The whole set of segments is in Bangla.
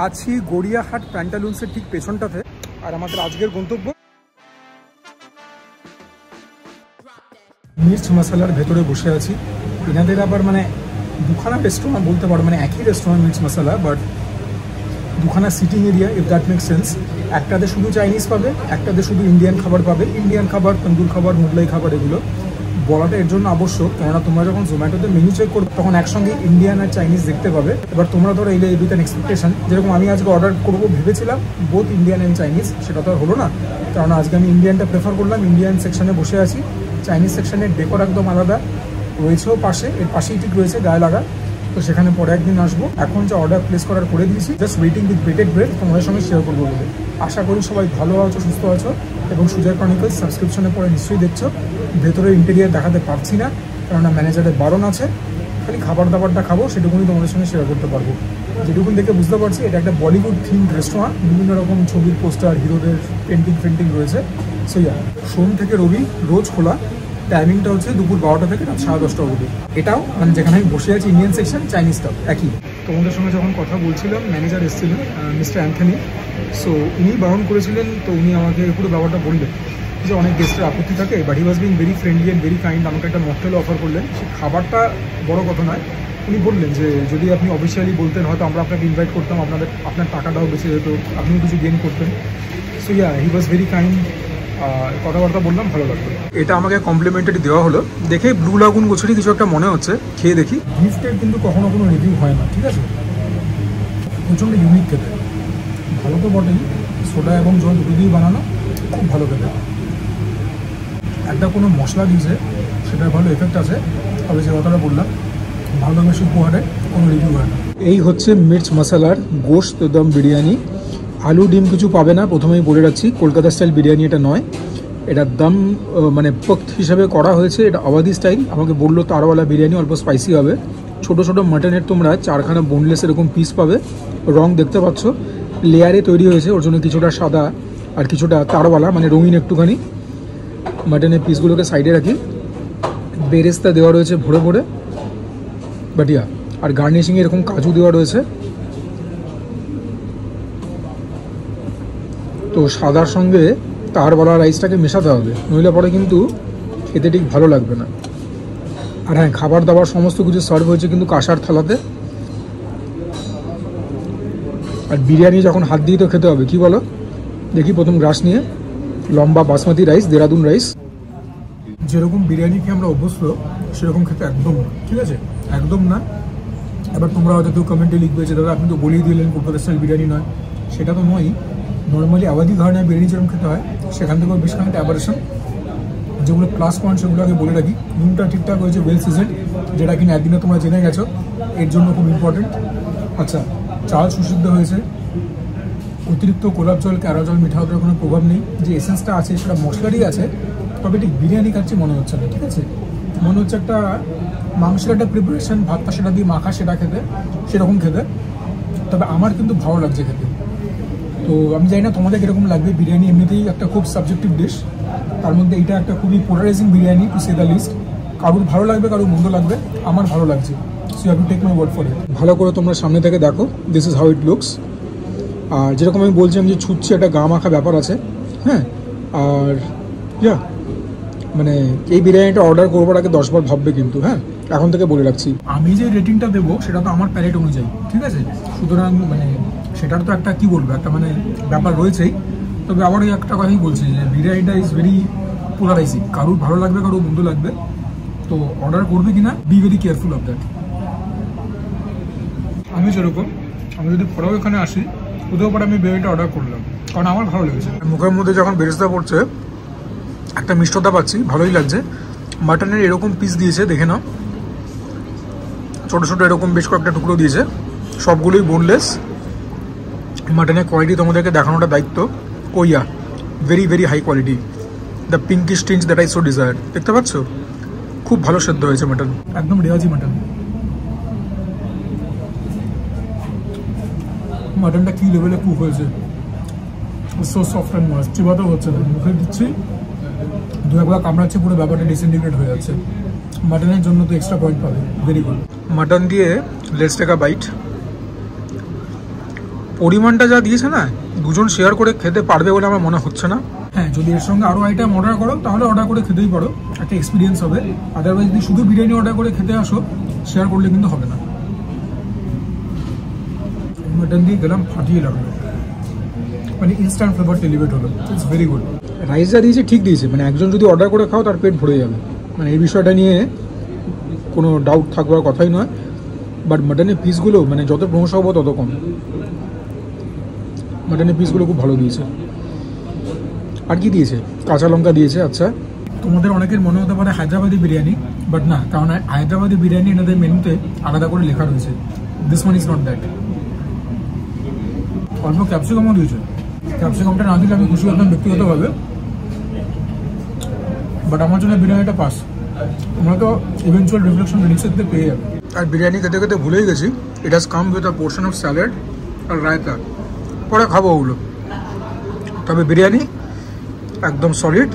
আছি গড়িয়াহাট প্যান্টালুন্সের ঠিক পেছনটাতে। আর আমাদের আজকের গন্তব্য মির্চ মশালার ভেতরে বসে আছি। এনাদের আবার মানে দুখানা রেস্টুরেন্ট বলতে পারো, মানে একই রেস্টুরেন্ট মির্চ মশালা, বাট দুখানা sitting area, if that make sense. একটাতে শুধু চাইনিজ পাবে, একটাতে শুধু ইন্ডিয়ান খাবার পাবে। ইন্ডিয়ান খাবার, তন্দুর খাবার, মোগলাই খাবার, এগুলো বলাটা এর জন্য আবশ্যক, কেননা তোমরা যখন জোম্যাটোতে মেনু চেক করবে তখন একসঙ্গে ইন্ডিয়ান আর চাইনিজ দেখতে পাবে। এবার তোমরা ধরো এলে উইথ অ্যান এক্সপেকটেশন, যেরকম আমি আজকে অর্ডার করবো ভেবেছিলাম বোথ ইন্ডিয়ান অ্যান্ড চাইনিজ, সেটা তো আর হলো না। কারণ আজকে আমি ইন্ডিয়ানটা প্রেফার করলাম। ইন্ডিয়ান সেকশনে বসে আছি, চাইনিজ সেকশনের ডেকোর একদম আলাদা রয়েছেও পাশে, এর পাশেই ঠিক রয়েছে গায়ে লাগা। তো সেখানে পরে একদিন আসবো। এখন যে অর্ডার প্লেস করার করে দিয়েছি, just waiting with bated bread, তোমাদের সঙ্গে শেয়ার করবো বলে। আশা করি সবাই ভালো আছো, সুস্থ আছো, এবং সুজয় ক্রনিকলস সাবস্ক্রিপশনে পরে নিশ্চয়ই দেখছো। ভেতরে ইন্টেরিয়ার দেখাতে পারছি না, কেননা ম্যানেজারের বারণ আছে। খালি খাবার দাবারটা খাবো, সেটুকুনি তোমাদের সঙ্গে শেয়ার করতে পারবো। যেটুকুন দেখে বুঝতে পারছি এটা একটা বলিউড থিমড রেস্টুরেন্ট, বিভিন্ন রকম ছবির পোস্টার, হিরোদের পেন্টিং রয়েছে। সো ইয়া, সোম থেকে রবি রোজ খোলা। টাইমিংটা হচ্ছে দুপুর 12টা থেকে রাত 10:30 অবধি। এটাও মানে যেখানে আমি বসে আছি ইন্ডিয়ান সেকশন, চাইনিজটাও একই। তোমাদের সঙ্গে যখন কথা বলছিলাম, ম্যানেজার এসেছিলেন মিস্টার অ্যান্থনি। সো উনি বারণ করেছিলেন, তো উনি আমাকে পুরো ব্যাপারটা বললেন যে অনেক গেস্টের আপত্তি থাকে, but he was being very friendly and very kind. আমাকে একটা মকটেলও অফার করলেন। সে খাবারটা বড় কথা নয়, উনি বললেন যে যদি আপনি অফিসিয়ালি বলতেন হয়তো আমরা আপনাকে ইনভাইট করতাম, আপনার টাকাটাও বেঁচে যেত, আপনিও কিছু গেইন করতেন। So yeah, he was very kind. কথাবার্তা বললাম, ভালো লাগলো। এটা আমাকে কমপ্লিমেন্টারি দেওয়া হলো। দেখে ব্লু লাগুন গোছারি কিছু একটা মনে হচ্ছে, খেয়ে দেখি। গিফটের কিন্তু কখনো কোনো রিভিউ হয় না, ঠিক আছে? প্রচণ্ড ইউনিক খেতে, ভালো তো বটেই। সোডা এবং জল দুটো দিয়ে বানানো, খুব ভালো খেতে। একটা কোনো মশলা দিয়েছে, সেটার ভালো এফেক্ট আছে। তবে যে কথাটা বললাম, ভালোবেসে উপহারে কোনো রিভিউ হয় না। এই হচ্ছে মির্চ মশালার গোশত দম বিরিয়ানি। আলু ডিম কিছু পাবে না, প্রথমেই বলে রাখছি। কলকাতা স্টাইল বিরিয়ানি এটা নয়, এটা দম মানে পক্ত হিসাবে করা হয়েছে। এটা আওয়াধি স্টাইল। আমাকে বললো তারওয়ালা বিরিয়ানি, অল্প স্পাইসি হবে। ছোটো ছোটো মাটনের তোমরা 4খানা বোনলেস এরকম পিস পাবে। রং দেখতে পাচ্ছ, লেয়ারে তৈরি হয়েছে, ওর জন্য কিছুটা সাদা আর কিছুটা তারওয়ালা, মানে রঙিন একটুখানি। মাটনের পিসগুলোকে সাইডে রাখি। বেরেস্তা দেওয়া রয়েছে ভরে ভরে, বাটিয়া। আর গার্নিশিংয়ে এরকম কাজু দেওয়া রয়েছে। তো সাদার সঙ্গে তারওয়ালা রাইসটাকে মেশাতে হবে, নইলে পরে কিন্তু খেতে ঠিক ভালো লাগবে না। আর হ্যাঁ, খাবার দাবার সমস্ত কিছু সার্ভ হয়েছে কিন্তু কাঁসার থালাতে। আর বিরিয়ানি যখন হাত দিয়ে তো খেতে হবে, কি বলো? দেখি প্রথম গ্রাস নিয়ে। লম্বা বাসমতি রাইস, দেরাদুন রাইস। যেরকম বিরিয়ানি খেয়ে আমরা অভ্যস্ত, সেরকম খেতে একদম না, ঠিক আছে? একদম না। এবার তোমরা হয়তো কেউ কমেন্টে লিখবে যে দাদা আপনি তো বলেই দিলেন কলকাতা স্টাইল বিরিয়ানি নয়। সেটা তো নয়ই। নর্মালি আওয়াধি ঘরানায় বিরিয়ানি যেরকম খেতে হয়, সেখান থেকেও বেশ খানিকটা অ্যাবারেশন। যেগুলো প্লাস পয়েন্ট সেগুলো আগে বলে রাখি। নুনটা ঠিকঠাক হয়েছে, ওয়েল সিজেন্ড, যেটা কিনা একদিনে তোমরা জেনে গেছো, এর জন্য খুব ইম্পর্টেন্ট। আচ্ছা, চাল সুসিদ্ধ হয়েছে। অতিরিক্ত গোলাপ জল, ক্যারা জল, মিঠা হওয়ার কোনো প্রভাব নেই। যে এসেন্সটা আছে সেটা মশলারই আছে, তবে ঠিক বিরিয়ানি খাচ্ছি মনে হচ্ছে না, ঠিক আছে? মনে হচ্ছে একটা মাংসের একটা প্রিপারেশন, ভাতটা সেটা দিয়ে মাখা, সেটা খেতে, সেরকম খেতে। তবে আমার কিন্তু ভালো লাগছে খেতে। তো আমি জানি না তোমাদের কীরকম লাগবে। বিরিয়ানি এমনিতেই একটা খুব সাবজেক্টিভ ডিশ, তার মধ্যে এইটা একটা খুবই polarising biryani, to say the list. কারোর ভালো লাগবে, কারোর মন্দ লাগবে। আমার ভালো লাগছে। So you have to take my word for it. ভালো করে তোমরা সামনে থেকে দেখো, this is how it looks. আর যেরকম আমি বলছিলাম যে ছুটছে, একটা গা মাখা ব্যাপার আছে, হ্যাঁ। আর ইয়া, মানে এই বিরিয়ানিটা অর্ডার করবার আগে 10 বার ভাববে কিন্তু, হ্যাঁ, এখন থেকে বলে রাখছি। আমি যে রেটিংটা দেবো সেটা তো আমার প্যালেট অনুযায়ী, ঠিক আছে? সুতরাং মানে সেটার তো একটা কী বলবো, একটা মানে ব্যাপার রয়েছেই। তবে আবার ওই একটা কথাই বলছি যে বিরিয়ানিটা ইজ ভেরি পোলারাইজিং। কারোর ভালো লাগবে, কারোর মন্দ লাগবে। তো অর্ডার করবে কিনা, be very careful of that. আমি যেরকম, আমি যদি পরেও এখানে আসি, কোথাও পরে আমি বিরিয়ানিটা অর্ডার করলাম, কারণ আমার ভালো লেগেছে। মুখের মধ্যে যখন বেরেস্তা পড়ছে, একটা মিষ্টতা পাচ্ছি, ভালোই লাগছে। মাটনের এরকম পিস দিয়েছে, দেখে নাও, ছোটো ছোটো এরকম বেশ কয়েকটা টুকরো দিয়েছে, সবগুলোই বোনলেস। মাটনের কোয়ালিটি তোমাদেরকে দেখানোটা দায়িত্ব। Oh yeah, very very high quality. The pinkish tinge that I so desire. দেখতে পাচ্ছ, খুব ভালো সেদ্ধ হয়েছে মাটন, একদম রেওয়াজি মাটন। মাটনটা কী লেভেলে কুক হয়েছে, সো সফট অ্যান্ড ময়েস্ট। চিবাতেও হচ্ছে না, মুখে দিচ্ছি, দু একবার কামড়াচ্ছে, পুরো ব্যাপারটা ডিসইন্টিগ্রেট হয়ে যাচ্ছে। মাটনের জন্য তো এক্সট্রা পয়েন্ট পাবে। Very good. মাটন দিয়ে লেটস টেক আ বাইট। পরিমাণটা যা দিয়েছে না, দুজন শেয়ার করে খেতে পারবে বলে আমার মনে হচ্ছে না। হ্যাঁ, যদি এর সঙ্গে আরও আইটেম অর্ডার করো তাহলে অর্ডার করে খেতেই পারো, একটা এক্সপিরিয়েন্স হবে। আদারওয়াইজ যদি শুধু বিরিয়ানি অর্ডার করে খেতে আসো, শেয়ার করলে কিন্তু হবে না। মাটন দিয়ে গেলাম, ফাটিয়ে লাগলো, মানে ইনস্ট্যান্ট ফ্লেভার ডেলিভার হলো। It's very good. রাইস যা দিয়েছে ঠিক দিয়েছে, মানে একজন যদি অর্ডার করে খাও তার পেট ভরে যাবে, মানে এই বিষয়টা নিয়ে কোনো ডাউট থাকবার কথাই নয়। বাট মাটনের পিসগুলো মানে যত প্রশংসা হবো তত কম। মাটনের পিসগুলো খুব ভালো দিয়েছে। আর কি দিয়েছে? কাঁচা লঙ্কা দিয়েছে। আচ্ছা, তোমাদের অনেকের মনে হতে পারে হায়দ্রাবাদি বিরিয়ানি, বাট না, কারণ হায়দ্রাবাদি বিরিয়ানি এনাদের মেনুতে আলাদা করে লেখা রয়েছে। This one is not that. অল্প ক্যাপসিকামও দিয়েছে। ক্যাপসিকামটা না দিলে আমি খুশি হতাম ব্যক্তিগতভাবে, বাট আমার জন্য বিরিয়ানিটা পাস। তোমরা তো ইভেনচুয়াল রিফ্লেকশন রিক্সের থেকে পেয়ে যাবে। আর বিরিয়ানি খেতে খেতে ভুলেই গেছি, it has come with a portion of salad আর রায়তা। পরে খাবো ওগুলো। তবে বিরিয়ানি একদম সলিড।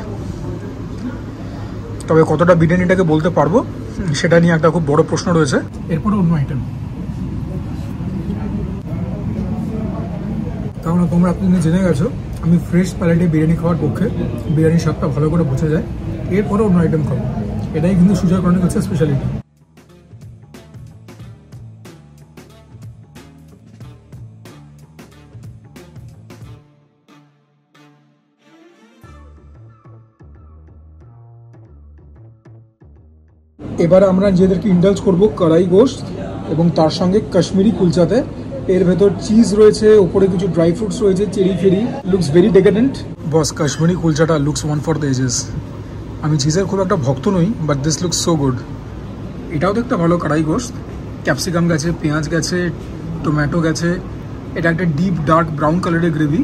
তবে কতটা বিরিয়ানিটাকে বলতে পারবো সেটা নিয়ে একটা খুব বড় প্রশ্ন রয়েছে। এরপরে অন্য আইটেম, কারণ তোমরা আপনি জেনে গেছো আমি ফ্রেশ প্যালেটে বিরিয়ানি খাওয়ার পক্ষে। বিরিয়ানির স্বাদটা ভালো করে বোঝা যায়। এরপরে অন্য আইটেম খাবো, এটাই কিন্তু সুজয় ক্রনিকলসের স্পেশালিটি। এবার আমরা নিজেদেরকে ইন্ডালজ করবো কড়াই গোশত এবং তার সঙ্গে কাশ্মীরি কুলচাতে। এর ভেতর চিজ রয়েছে, ওপরে কিছু ড্রাই ফ্রুটস রয়েছে, চেরি ফেরি। Looks very decadent. Boss, Kashmiri কুলচাটা looks one for the ages. আমি চিজের খুব একটা ভক্ত নই, but this looks so good. এটাও দেখতে ভালো কড়াই গোশত। ক্যাপসিকাম গেছে, পেঁয়াজ গেছে, টমেটো গেছে। এটা একটা ডিপ ডার্ক ব্রাউন কালারের গ্রেভি।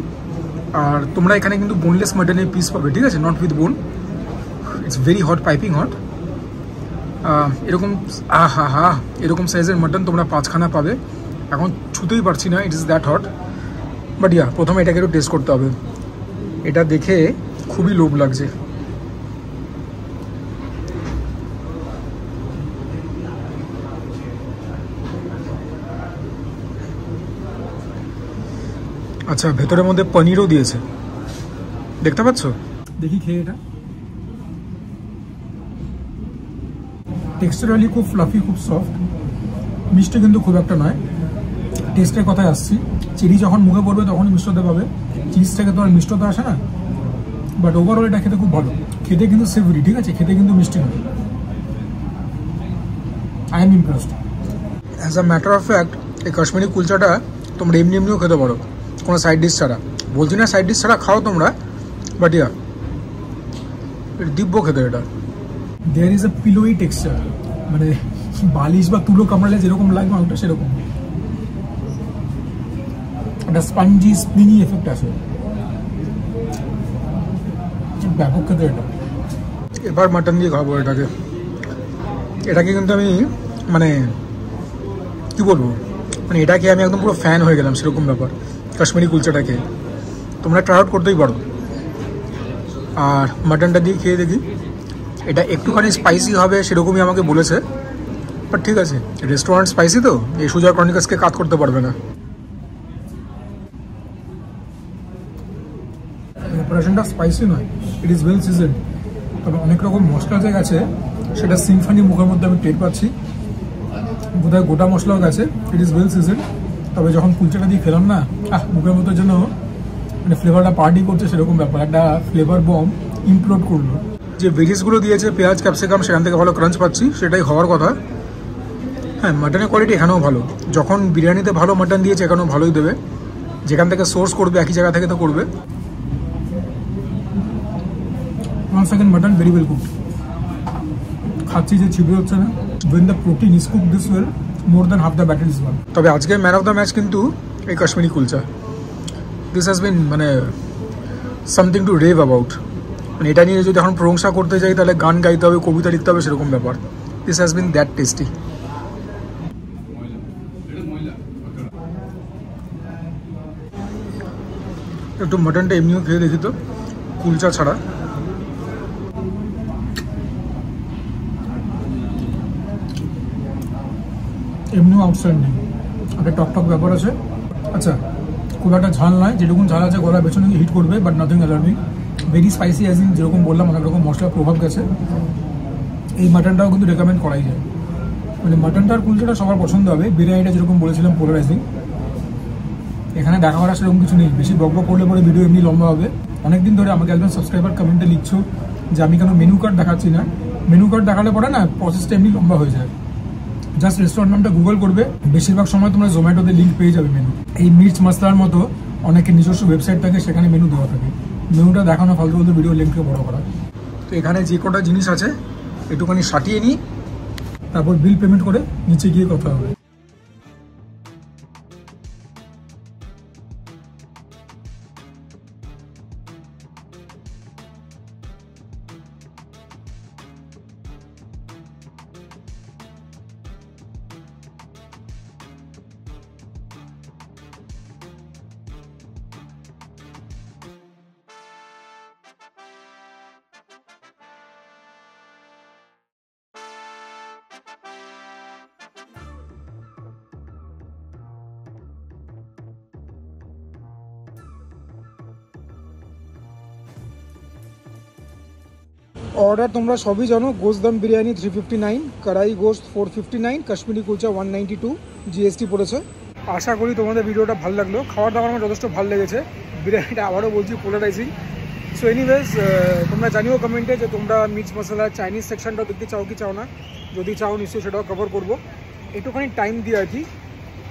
আর তোমরা এখানে কিন্তু বোনলেস মাটনের পিস পাবে, ঠিক আছে, নট উইথ বোন। It's very hot, piping hot. এরকম এরকম সাইজের মাটন তোমরা 5খানা পাবে। এখন ছুতেই পারছি না, it is that hot. But yeah, প্রথমে এটাকে একটু টেস্ট করতে হবে। এটা দেখে খুবই লোভ লাগছে। আচ্ছা, ভেতরের মধ্যে পনিরও দিয়েছে, দেখতে পাচ্ছ? দেখি খেয়ে এটা। টেক্সচারালি খুব ফ্লাফি, খুব সফট। মিষ্টি কিন্তু খুব একটা নয়। টেস্টের কথায় আসছি, চিনি যখন মুখে পড়বে তখনই মিষ্টতা পাবে। চিজ থেকে তো আর মিষ্টতা আসে না। বাট ওভারঅল এটা খেতে খুব ভালো। খেতে কিন্তু সেভরি, ঠিক আছে, খেতে কিন্তু মিষ্টি নয়। I am impressed. As a matter of fact, এই কাশ্মীরি কুলচাটা তোমরা এমনি এমনিও খেতে পারো, কোনো সাইড ডিশ ছাড়া। বলছি না সাইড ডিশ ছাড়া খাও তোমরা, বাট ইয়া দিব্য খেতে এটা। দেয়ার ইজ আ পিলোই টেক্সচার, মানে বালিশ বা তুলো কামড়ালে যেরকম লাগবে ওটা সেরকম। একটা স্পঞ্জি স্প্রিংই এফেক্ট আছে, ব্যাপক খেতে এটা। এবার মাটন দিয়ে খাবো এটাকে। এটাকে কিন্তু আমি মানে কি বলবো, মানে এটাকে আমি একদম পুরো ফ্যান হয়ে গেলাম সেরকম ব্যাপার। কাশ্মীরি কুলচাটাকে তোমরা ট্রাই আউট করতেই পারো। আর মাটনটা দিয়ে খেয়ে দেখি। এটা একটুখানি স্পাইসি হবে সেরকমই আমাকে বলেছে, বাট ঠিক আছে, রেস্টুরেন্ট স্পাইসি তো এই সুজয় ক্রনিকলসকে কাট করতে পারবে না। প্রিপারেশনটা স্পাইসি নয়, ইট ইজ ওয়েল সিজেন্ড। তবে অনেক রকম মশলা যে গেছে সেটা সিম্ফনি মুখের মধ্যে আমি টের পাচ্ছি। বোধহয় গোটা মশলাও গেছে। It is well seasoned. তবে যখন কুলচাটা দিয়ে খেলাম না, মুখের মধ্যে যেন মানে ফ্লেভারটা পার্টি করছে সেরকম ব্যাপার। একটা ফ্লেভার বম ইমপ্লোড করলো। যে ভেজিসগুলো দিয়েছে, পেঁয়াজ, ক্যাপসিকাম, সেখান থেকে ভালো ক্রাঞ্চ পাচ্ছি, সেটাই হওয়ার কথা। হ্যাঁ, মাটনের কোয়ালিটি এখানেও ভালো। যখন বিরিয়ানিতে ভালো মাটন দিয়েছে, এখানেও ভালোই দেবে। যেখান থেকে সোর্স করবে একই জায়গা থেকে তো করবে। Once again, mutton very well cooked. খাচ্ছি যে ছিপে হচ্ছে না। When the protein is cooked this well, more than half the battle is won. তবে আজকের ম্যান অফ দ্য ম্যাচ কিন্তু এই Kashmiri kulcha. This has been মানে সামথিং টু রেভ অ্যাবাউট। মানে এটা নিয়ে যদি এখন প্রশংসা করতে যাই তাহলে গান গাইতে হবে, কবিতা লিখতে হবে, সেরকম ব্যাপার। This has been that tasty. একটু মাটনটা এমনিও খেয়ে দেখি তো, কুলচা ছাড়া। এমনিও আউটস্ট্যান্ডিং, একটা টক টক ব্যাপার আছে। আচ্ছা, খুব একটা ঝাল নয়, যেরকম ঝাল আছে গলার পেছনে হিট করবে, but nothing alarming. Very spicy, as in যেরকম বললাম অনেক রকম মশলার প্রভাব গেছে। এই মাটনটাও কিন্তু রেকমেন্ড করাই যায়, মানে মাটনটার কুলচাটা সবার পছন্দ হবে। বিরিয়ানিটা যেরকম বলেছিলাম পোলারাইজিং, এখানে দেখা করা সেরকম কিছু নেই। বেশি বক বক করলে পরে ভিডিও এমনি লম্বা হবে। অনেকদিন ধরে আমাকে একজন সাবস্ক্রাইবার কমেন্টে লিখছো যে আমি কেন মেনু কার্ড দেখাচ্ছি না। মেনু কার্ড দেখালে পরে না প্রসেসটা এমনি লম্বা হয়ে যায়। জাস্ট রেস্টুরেন্ট নামটা গুগল করবে, বেশিরভাগ সময় তোমরা জোম্যাটোতে লিঙ্ক পেয়ে যাবে মেনু। এই মির্চ মশলার মতো অনেকের নিজস্ব ওয়েবসাইট থাকে, সেখানে মেনু দেওয়া থাকে। মেনুটা দেখানো ফালতু ফালতু ভিডিও লিঙ্ককে বড় করা। তো এখানে যে কটা জিনিস আছে একটুখানি সাটিয়ে নিই, তারপর বিল পেমেন্ট করে নিচে গিয়ে কথা হবে। অর্ডার তোমরা সবই জানো, গোস্ত দম বিরিয়ানি 359, কড়াই গোস্ত 459, কাশ্মীরি কুলচা 192, জিএসটি পড়েছে। আশা করি তোমাদের ভিডিওটা ভালো লাগলো। খাওয়ার দাওয়ার আমার যথেষ্ট ভালো লেগেছে। বিরিয়ানিটা আবারও বলছি পোলারাইজিং। সো এনিওয়েজ, তোমরা জানিও কমেন্টে যে তোমরা মিক্স মশলা চাইনিজ সেকশনটাও দেখতে চাও কি চাও না। যদি চাও নিশ্চয়ই সেটাও কভার করবো, একটুখানি টাইম দিয়ে আর কি।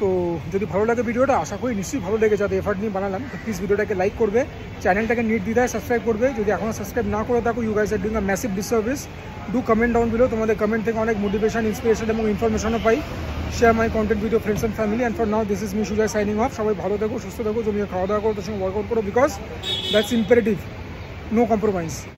তো যদি ভালো লাগে ভিডিওটা, আশা করি নিশ্চয়ই ভালো লেগে যাতে এফার্ট নিয়ে বানালাম, তো প্লিজ ভিডিওটাকে লাইক করবে, চ্যানেলটাকে নির্দ্বিধায় সাবস্ক্রাইব করবে। যদি এখনও সাবস্ক্রাইব না করে থাকো, you guys are doing a massive disservice. Do comment down below, তোমাদের কমেন্ট থেকে অনেক মোটিভেশন, ইন্সপিরেশন এবং ইনফরমেশনও পাই। Share my content with your friends and family. And for now this is me Sujoy signing off. সবাই ভালো থাকো, সুস্থ থাকো, জমিয়ে খাওয়া দাওয়া করো, তার সঙ্গে ওয়ার্কআউট করো, because that's imperative. No compromise.